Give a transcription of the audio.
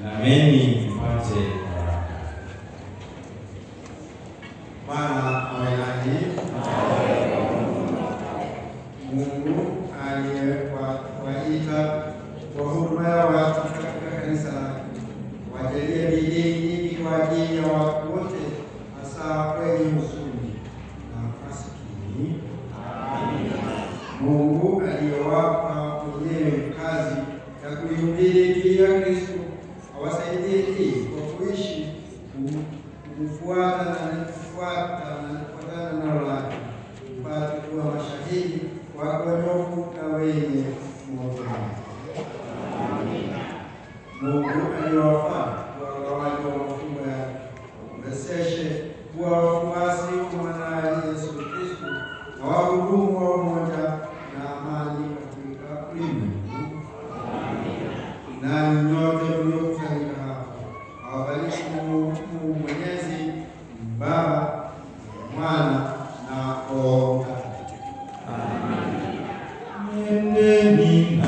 Ameni mpate baraka. Bwana awe nanyi. Mungu aliyewaita kwa huduma ya watu katika kanisa lake wajalie bidii nyingi kwa ajili ya watu wote, hasa wenye huzuni na maskini. Amina. Mungu aliyowapa mwenyewe kazi ya kuhubiri Injili ya Kristo awasaidie hii kwa kuishi kufuata na neno lake, mpate kuwa mashahidi wakonyofu na wenye matumaini. Mungu aliwafaa wagawaji wa mafungo yake wawezeshe kuwa wafuasi wa mwanaye Yesu Kristo na wahudumu wa umoja na amani katika ulimwengu. Na nyote mliokusanyika hapa awabariki Mungu Mwenyezi, Baba, Mwana na Roho Mtakatifu. Nendeni na